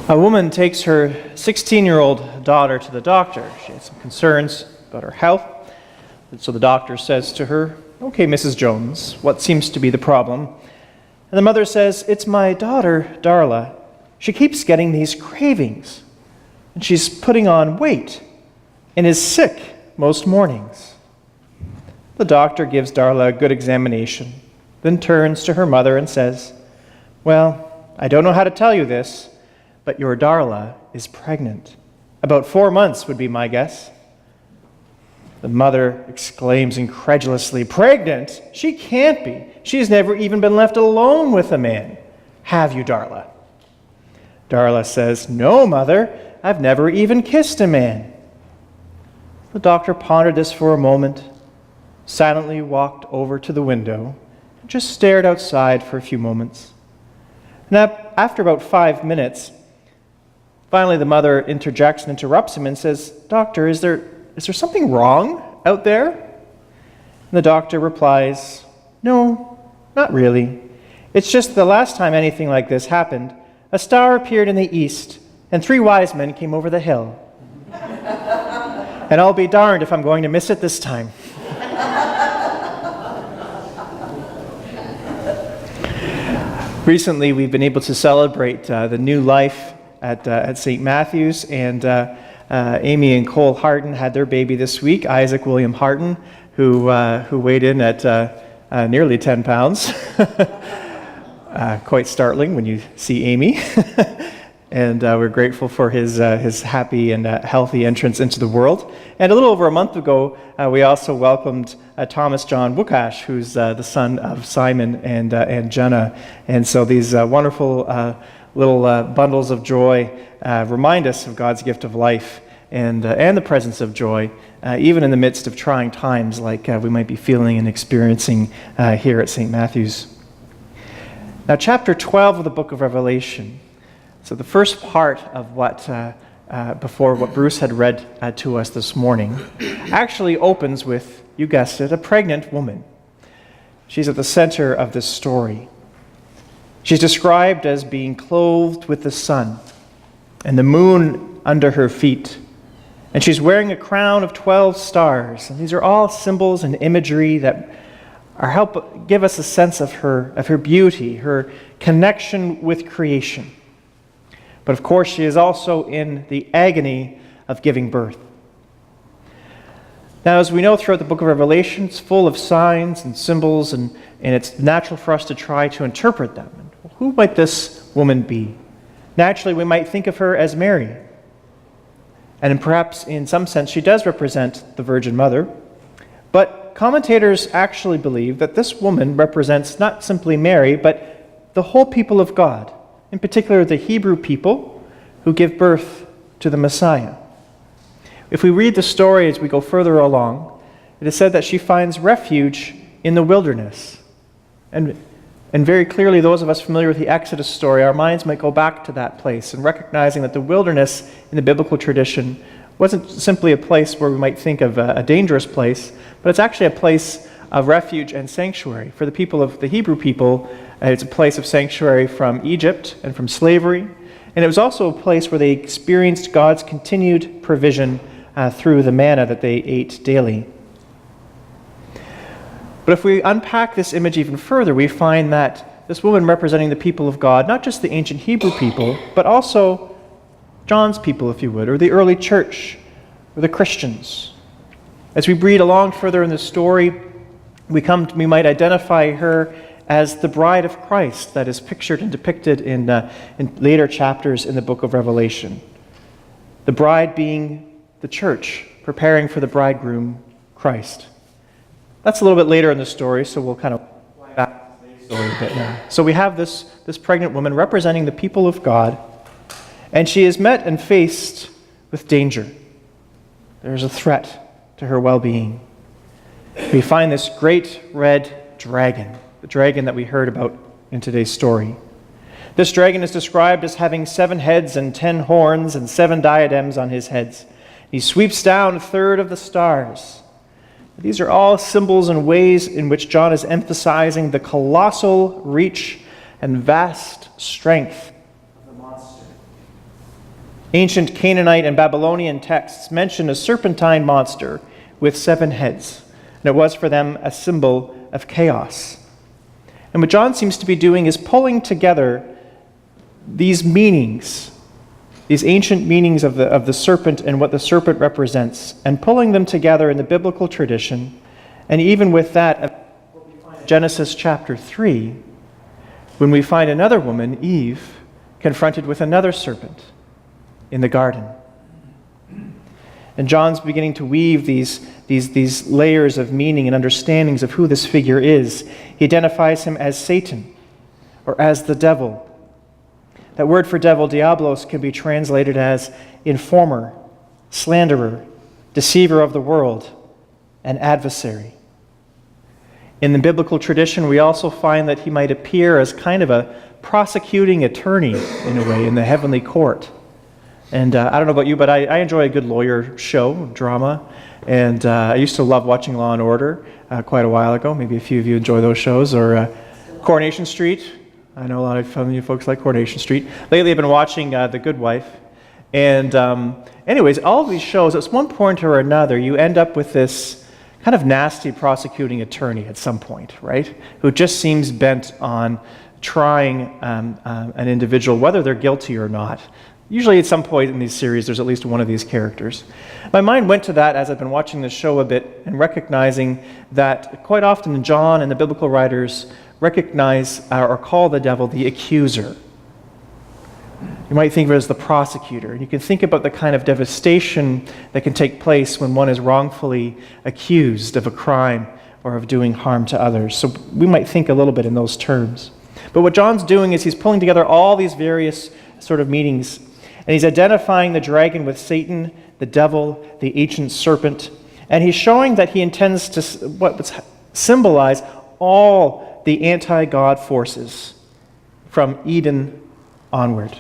A woman takes her 16-year-old daughter to the doctor. She has some concerns about her health. And so the doctor says to her, "Okay, Mrs. Jones, what seems to be the problem?" And the mother says, "It's my daughter, Darla. She keeps getting these cravings. And she's putting on weight and is sick most mornings." The doctor gives Darla a good examination, then turns to her mother and says, "Well, I don't know how to tell you this, but your Darla is pregnant. About 4 months would be my guess." The mother exclaims incredulously, "Pregnant? She can't be. She's never even been left alone with a man. Have you, Darla?" Darla says, "No, mother, I've never even kissed a man." The doctor pondered this for a moment, silently walked over to the window, and just stared outside for a few moments. And after about 5 minutes, finally the mother interjects and interrupts him and says, "Doctor, is there something wrong out there?" And the doctor replies, "No, not really. It's just the last time anything like this happened, a star appeared in the east, and 3 wise men came over the hill. And I'll be darned if I'm going to miss it this time." Recently, we've been able to celebrate the new life at St. Matthew's, and Amy and Cole Harden had their baby this week, Isaac William Harden, who weighed in at nearly 10 pounds. Quite startling when you see Amy. And we're grateful for his happy and healthy entrance into the world. And a little over a month ago, we also welcomed Thomas John Wukash, who's the son of Simon and Jenna. And so these wonderful little bundles of joy remind us of God's gift of life and the presence of joy, even in the midst of trying times like we might be feeling and experiencing here at St. Matthew's. Now, chapter 12 of the book of Revelation. So the first part of what Bruce had read to us this morning actually opens with, you guessed it, a pregnant woman. She's at the center of this story. She's described as being clothed with the sun and the moon under her feet. And she's wearing a crown of 12 stars. And these are all symbols and imagery that help give us a sense of her beauty, her connection with creation. But of course, she is also in the agony of giving birth. Now, as we know throughout the book of Revelation, it's full of signs and symbols, and it's natural for us to try to interpret them. Who might this woman be? Naturally, we might think of her as Mary. And perhaps in some sense, she does represent the Virgin Mother. But commentators actually believe that this woman represents not simply Mary, but the whole people of God. In particular, the Hebrew people who give birth to the Messiah. If we read the story as we go further along, it is said that she finds refuge in the wilderness. And very clearly, those of us familiar with the Exodus story, our minds might go back to that place and recognizing that the wilderness in the biblical tradition wasn't simply a place where we might think of a dangerous place, but it's actually a place of refuge and sanctuary. For the people of the Hebrew people, it's a place of sanctuary from Egypt and from slavery. And it was also a place where they experienced God's continued provision through the manna that they ate daily. But if we unpack this image even further, we find that this woman representing the people of God, not just the ancient Hebrew people, but also John's people, if you would, or the early church, or the Christians. As we read along further in the story, we might identify her as the bride of Christ that is pictured and depicted in later chapters in the book of Revelation. The bride being the church, preparing for the bridegroom, Christ. That's a little bit later in the story, so we'll kind of fly back to the story a bit now. So we have this pregnant woman representing the people of God, and she is met and faced with danger. There's a threat to her well-being. We find this great red dragon, the dragon that we heard about in today's story. This dragon is described as having 7 heads and 10 horns and 7 diadems on his heads. He sweeps down a third of the stars. These are all symbols and ways in which John is emphasizing the colossal reach and vast strength of the monster. Ancient Canaanite and Babylonian texts mention a serpentine monster with 7 heads, and it was for them a symbol of chaos. And what John seems to be doing is pulling together these meanings, these ancient meanings of the serpent and what the serpent represents, and pulling them together in the biblical tradition. And even with that, Genesis chapter 3, when we find another woman, Eve, confronted with another serpent in the garden. And John's beginning to weave these layers of meaning and understandings of who this figure is. He identifies him as Satan, or as the devil. That word for devil, diablos, can be translated as informer, slanderer, deceiver of the world, and adversary. In the biblical tradition, we also find that he might appear as kind of a prosecuting attorney, in a way, in the heavenly court. And I don't know about you, but I enjoy a good lawyer show, drama. And I used to love watching Law & Order quite a while ago. Maybe a few of you enjoy those shows. Or Coronation Street. I know a lot of you folks like Coronation Street. Lately I've been watching The Good Wife. And anyways, all of these shows, at one point or another, you end up with this kind of nasty prosecuting attorney at some point, right? Who just seems bent on trying an individual, whether they're guilty or not. Usually at some point in these series, there's at least one of these characters. My mind went to that as I've been watching this show a bit and recognizing that quite often John and the biblical writers recognize or call the devil the accuser. You might think of it as the prosecutor. And you can think about the kind of devastation that can take place when one is wrongfully accused of a crime or of doing harm to others. So we might think a little bit in those terms. But what John's doing is he's pulling together all these various sort of meanings, and he's identifying the dragon with Satan, the devil, the ancient serpent, and he's showing that he intends to symbolize all the anti-God forces from Eden onward,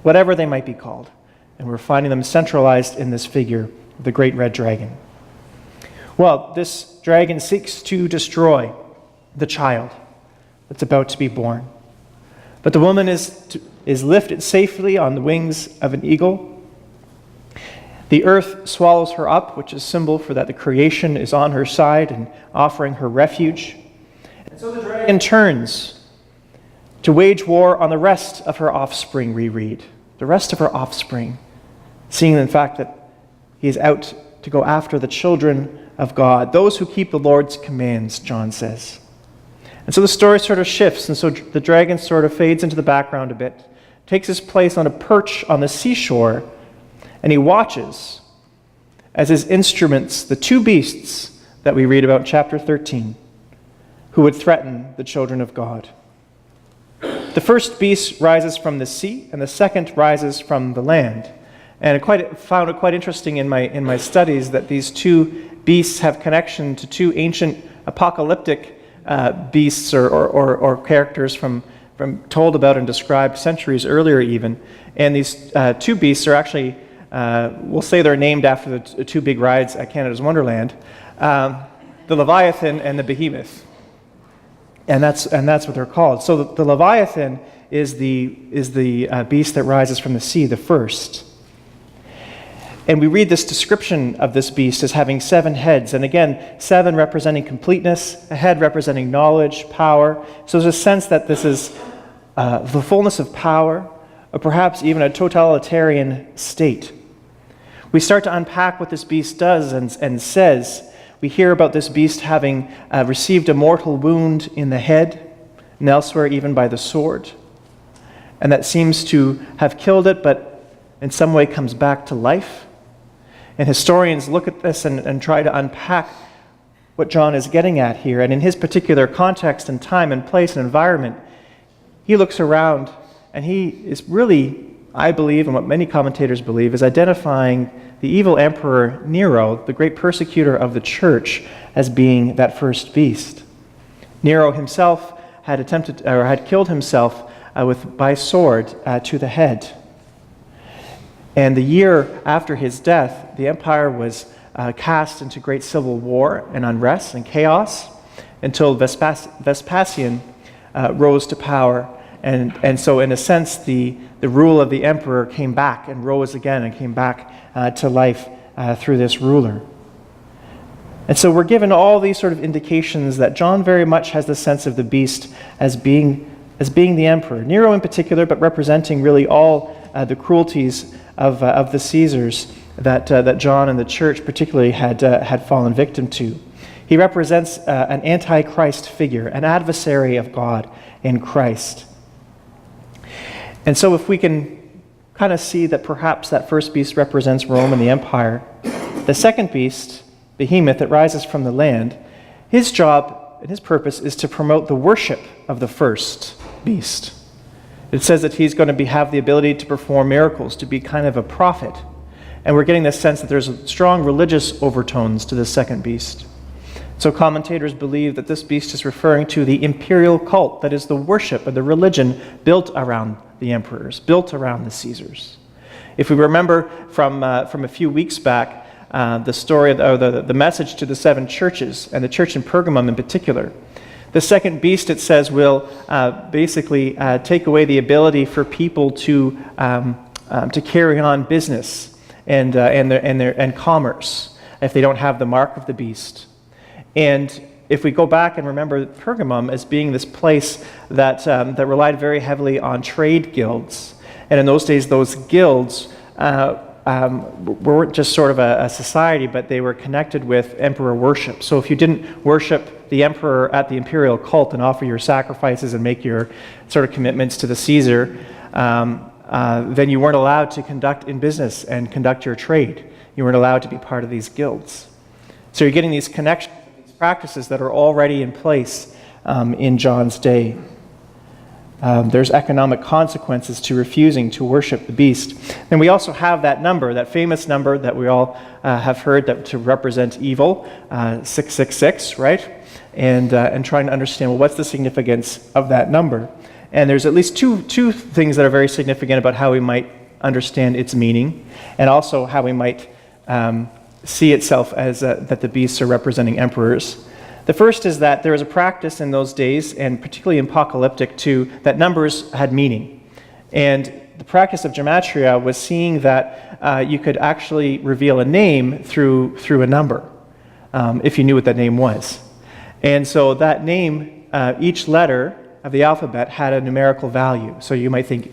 whatever they might be called. And we're finding them centralized in this figure, the great red dragon. Well, this dragon seeks to destroy the child that's about to be born. But the woman is lifted safely on the wings of an eagle. The earth swallows her up, which is symbol for that the creation is on her side and offering her refuge. And so the dragon turns to wage war on the rest of her offspring, we read. The rest of her offspring, seeing in fact that he is out to go after the children of God, those who keep the Lord's commands, John says. And so the story sort of shifts, and so the dragon sort of fades into the background a bit, takes his place on a perch on the seashore, and he watches as his instruments, the 2 beasts that we read about in chapter 13, who would threaten the children of God. The first beast rises from the sea, and the second rises from the land. And I found it quite interesting in my studies that these 2 beasts have connection to 2 ancient apocalyptic beasts or characters from told about and described centuries earlier even. And these 2 beasts are actually, we'll say they're named after the 2 big rides at Canada's Wonderland, the Leviathan and the Behemoth. And that's what they're called. So the Leviathan is the beast that rises from the sea, the first. And we read this description of this beast as having 7 heads. And again, 7 representing completeness, a head representing knowledge, power. So there's a sense that this is the fullness of power, or perhaps even a totalitarian state. We start to unpack what this beast does and says. We hear about this beast having received a mortal wound in the head, and elsewhere even by the sword. And that seems to have killed it, but in some way comes back to life. And historians look at this and try to unpack what John is getting at here. And in his particular context and time and place and environment, he looks around and he is really, I believe, and what many commentators believe, is identifying the evil emperor Nero, the great persecutor of the church, as being that first beast. Nero himself had killed himself by sword to the head. And the year after his death, the empire was cast into great civil war and unrest and chaos until Vespasian rose to power And so in a sense, the rule of the emperor came back and rose again and came back to life through this ruler. And so we're given all these sort of indications that John very much has the sense of the beast as being the emperor. Nero in particular, but representing really all the cruelties of the Caesars that John and the church particularly had fallen victim to. He represents an antichrist figure, an adversary of God in Christ. And so if we can kind of see that perhaps that first beast represents Rome and the empire, the second beast, Behemoth, that rises from the land, his job and his purpose is to promote the worship of the first beast. It says that he's going to have the ability to perform miracles, to be kind of a prophet. And we're getting this sense that there's strong religious overtones to the second beast. So commentators believe that this beast is referring to the imperial cult, that is the worship of the religion built around the emperors, built around the Caesars. If we remember from a few weeks back, the story of the message to the 7 churches, and the church in Pergamum in particular, the second beast, it says, will basically take away the ability for people to carry on business and commerce if they don't have the mark of the beast. And if we go back and remember Pergamum as being this place that relied very heavily on trade guilds, and in those days those guilds weren't just sort of a society, but they were connected with emperor worship. So if you didn't worship the emperor at the imperial cult and offer your sacrifices and make your sort of commitments to the Caesar, then you weren't allowed to conduct in business and conduct your trade. You weren't allowed to be part of these guilds. So you're getting these connections, these practices that are already in place in John's day. There's economic consequences to refusing to worship the beast. And we also have that number, that famous number that we all have heard that to represent evil, 666, right? And trying to understand, well, what's the significance of that number? And there's at least two things that are very significant about how we might understand its meaning, and also how we might see itself as that the beasts are representing emperors. The first is that there was a practice in those days, and particularly in apocalyptic too, that numbers had meaning. And the practice of gematria was seeing that you could actually reveal a name through a number, if you knew what that name was. And so that name, each letter of the alphabet had a numerical value. So you might think,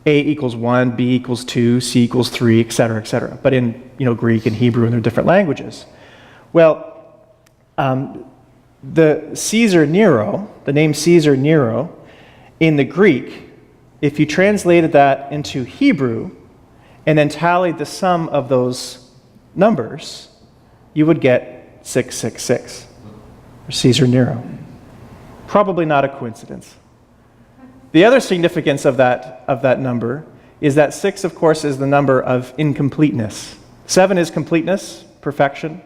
A equals 1, B equals 2, C equals 3, etc., etc. But in Greek and Hebrew and their different languages. Well, the Caesar Nero, the name Caesar Nero, in the Greek, if you translated that into Hebrew and then tallied the sum of those numbers, you would get 666, or Caesar Nero. Probably not a coincidence. The other significance of that number is that 6, of course, is the number of incompleteness. 7 is completeness, perfection.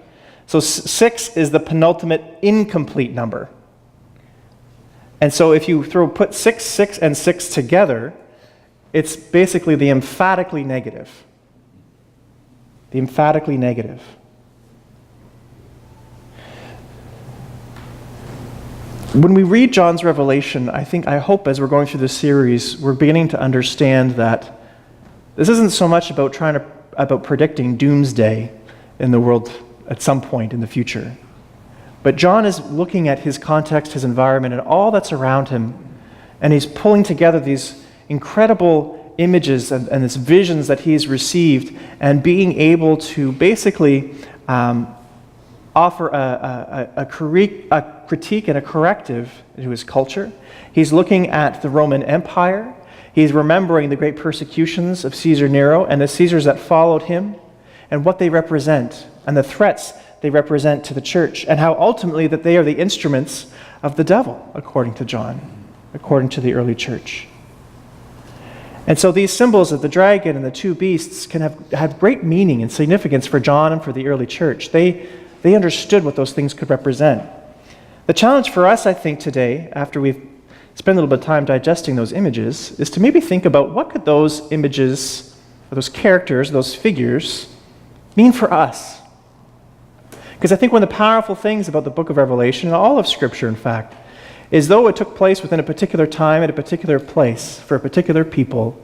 So 6 is the penultimate incomplete number. And so if you put 6, 6, and 6 together, it's basically the emphatically negative. The emphatically negative. When we read John's Revelation, I hope as we're going through this series, we're beginning to understand that this isn't so much about about predicting doomsday in the world at some point in the future. But John is looking at his context, his environment, and all that's around him, and he's pulling together these incredible images and these visions that he's received, and being able to basically offer a critique and a corrective to his culture. He's looking at the Roman Empire. He's remembering the great persecutions of Caesar Nero and the Caesars that followed him, and what they represent, and the threats they represent to the church, and how ultimately that they are the instruments of the devil, according to John, according to the early church. And so these symbols of the dragon and the 2 beasts can have great meaning and significance for John and for the early church. They understood what those things could represent. The challenge for us, I think, today, after we've spent a little bit of time digesting those images, is to maybe think about what could those images, or those characters, those figures, mean for us. Because I think one of the powerful things about the book of Revelation, and all of Scripture, in fact, as though it took place within a particular time at a particular place for a particular people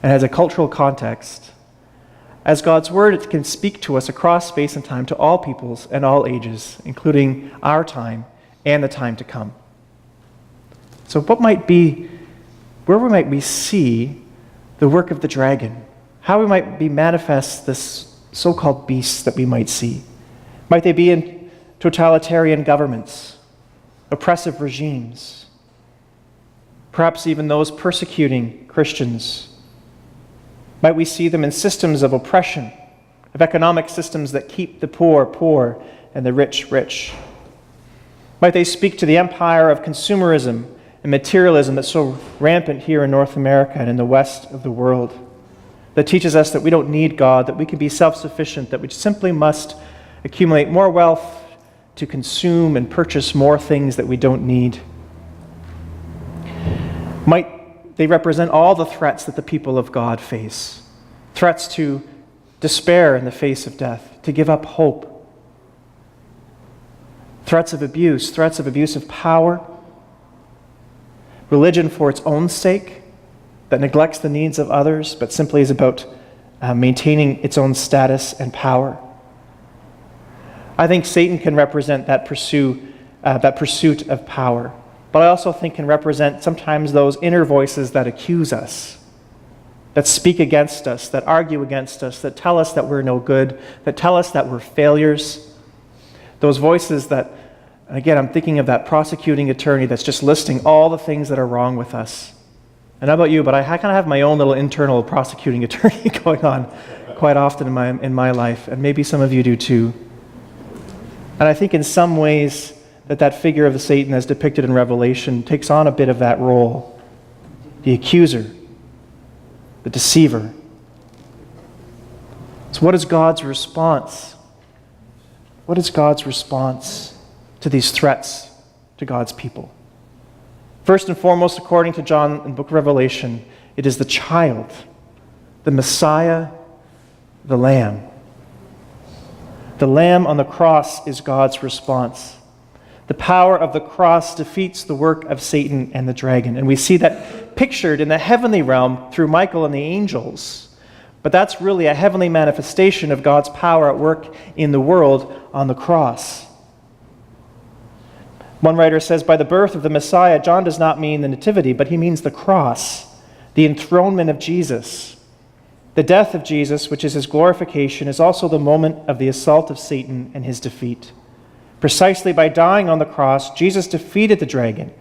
and has a cultural context. As God's word, it can speak to us across space and time to all peoples and all ages, including our time and the time to come. So where might we see the work of the dragon? How we might be manifest this so-called beasts that we might see? Might they be in totalitarian governments, oppressive regimes, perhaps even those persecuting Christians? Might we see them in systems of oppression, of economic systems that keep the poor poor and the rich rich? Might they speak to the empire of consumerism and materialism that's so rampant here in North America and in the west of the world, that teaches us that we don't need God, that we can be self-sufficient, that we simply must accumulate more wealth to consume and purchase more things that we don't need? Might they represent all the threats that the people of God face? Threats to despair in the face of death, to give up hope. Threats of abuse of power. Religion for its own sake, that neglects the needs of others, but simply is about maintaining its own status and power. I think Satan can represent that pursuit of power, but I also think can represent sometimes those inner voices that accuse us, that speak against us, that argue against us, that tell us that we're no good, that tell us that we're failures. Those voices that, and again, I'm thinking of that prosecuting attorney that's just listing all the things that are wrong with us. And how about you? But I kind of have my own little internal prosecuting attorney going on quite often in my life, and maybe some of you do too. And I think in some ways that figure of the Satan as depicted in Revelation takes on a bit of that role. The accuser, the deceiver. So what is God's response? What is God's response to these threats to God's people? First and foremost, according to John in the book of Revelation, it is the child, the Messiah, the Lamb. The Lamb on the cross is God's response. The power of the cross defeats the work of Satan and the dragon. And we see that pictured in the heavenly realm through Michael and the angels. But that's really a heavenly manifestation of God's power at work in the world on the cross. One writer says, by the birth of the Messiah, John does not mean the nativity, but he means the cross, the enthronement of Jesus. The death of Jesus, which is his glorification, is also the moment of the assault of Satan and his defeat. Precisely by dying on the cross, Jesus defeated the dragon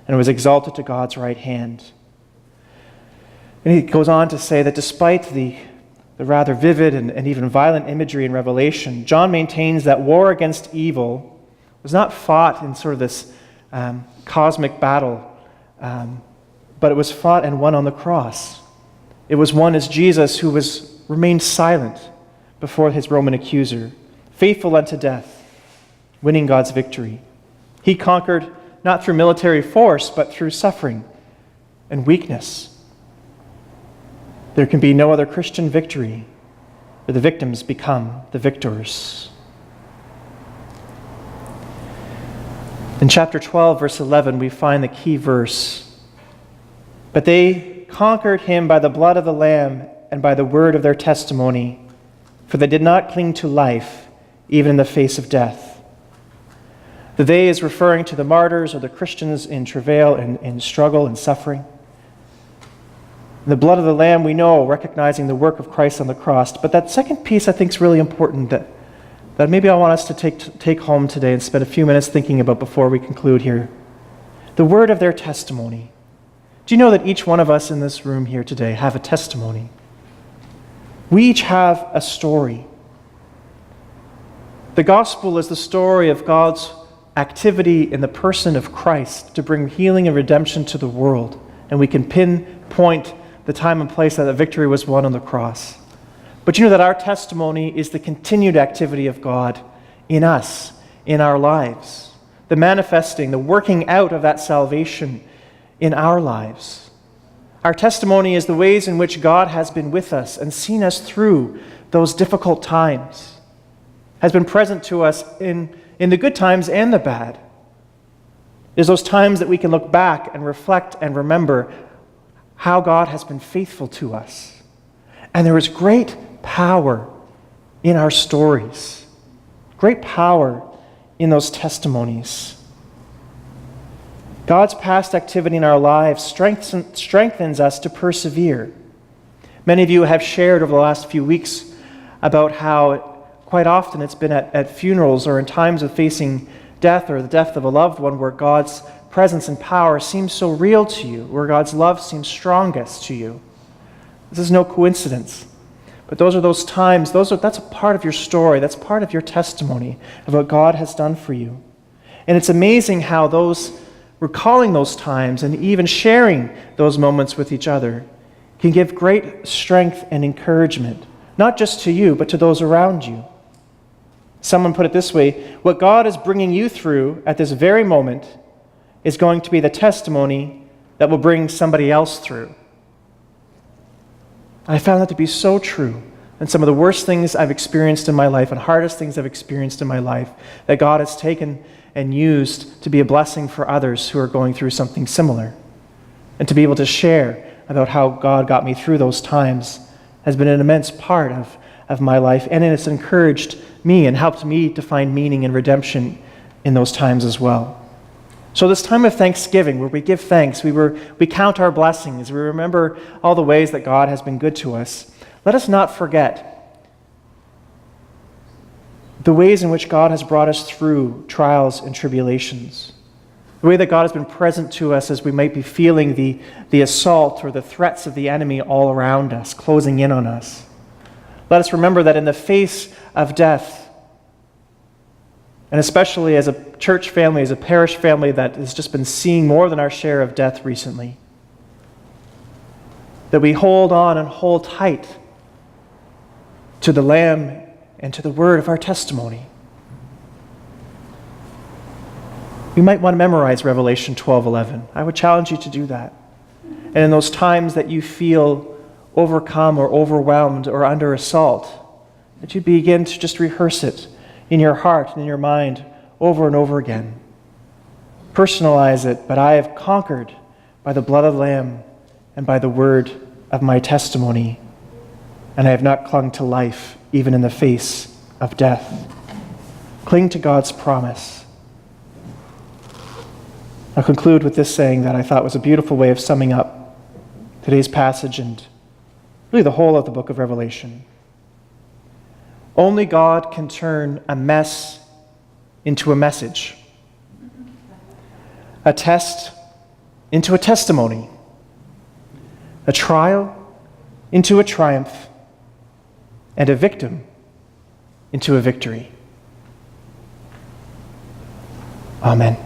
and was exalted to God's right hand. And he goes on to say that despite the rather vivid and even violent imagery in Revelation, John maintains that war against evil was not fought in sort of this cosmic battle, but it was fought and won on the cross. It was won as Jesus, who remained silent before his Roman accuser, faithful unto death, winning God's victory. He conquered not through military force, but through suffering and weakness. There can be no other Christian victory where the victims become the victors. In chapter 12, verse 11, we find the key verse. But they conquered him by the blood of the Lamb and by the word of their testimony, for they did not cling to life, even in the face of death. The they is referring to the martyrs or the Christians in travail and in struggle and suffering. The blood of the Lamb, we know, recognizing the work of Christ on the cross. But that second piece I think is really important that maybe I want us to take home today and spend a few minutes thinking about before we conclude here. The word of their testimony. Do you know that each one of us in this room here today have a testimony? We each have a story. The gospel is the story of God's activity in the person of Christ to bring healing and redemption to the world. And we can pinpoint the time and place that the victory was won on the cross. But you know that our testimony is the continued activity of God in us, in our lives. The manifesting, the working out of that salvation in our lives. Our testimony is the ways in which God has been with us and seen us through those difficult times, has been present to us in the good times and the bad. There's those times that we can look back and reflect and remember how God has been faithful to us. And there is great power in our stories, great power in those testimonies. God's past activity in our lives strengthens us to persevere. Many of you have shared over the last few weeks about how quite often it's been at funerals or in times of facing death or the death of a loved one where God's presence and power seems so real to you, where God's love seems strongest to you. This is no coincidence. But those are those times, that's a part of your story, that's part of your testimony of what God has done for you. And it's amazing how recalling those times and even sharing those moments with each other can give great strength and encouragement, not just to you, but to those around you. Someone put it this way: what God is bringing you through at this very moment is going to be the testimony that will bring somebody else through. I found that to be so true. And some of the worst things I've experienced in my life and hardest things I've experienced in my life, that God has taken and used to be a blessing for others who are going through something similar. And to be able to share about how God got me through those times has been an immense part of my life, and it's encouraged me and helped me to find meaning and redemption in those times as well. So this time of Thanksgiving, where we give thanks, we count our blessings, we remember all the ways that God has been good to us, let us not forget the ways in which God has brought us through trials and tribulations, the way that God has been present to us as we might be feeling the assault or the threats of the enemy all around us, closing in on us. Let us remember that in the face of death, and especially as a church family, as a parish family that has just been seeing more than our share of death recently, that we hold on and hold tight to the Lamb and to the word of our testimony. You might want to memorize Revelation 12:11. I would challenge you to do that. And in those times that you feel overcome or overwhelmed or under assault, that you begin to just rehearse it in your heart and in your mind over and over again. Personalize it, but I have conquered by the blood of the Lamb and by the word of my testimony, and I have not clung to life even in the face of death. Cling to God's promise. I'll conclude with this saying that I thought was a beautiful way of summing up today's passage and really the whole of the book of Revelation. Only God can turn a mess into a message, a test into a testimony, a trial into a triumph, and a victim into a victory. Amen.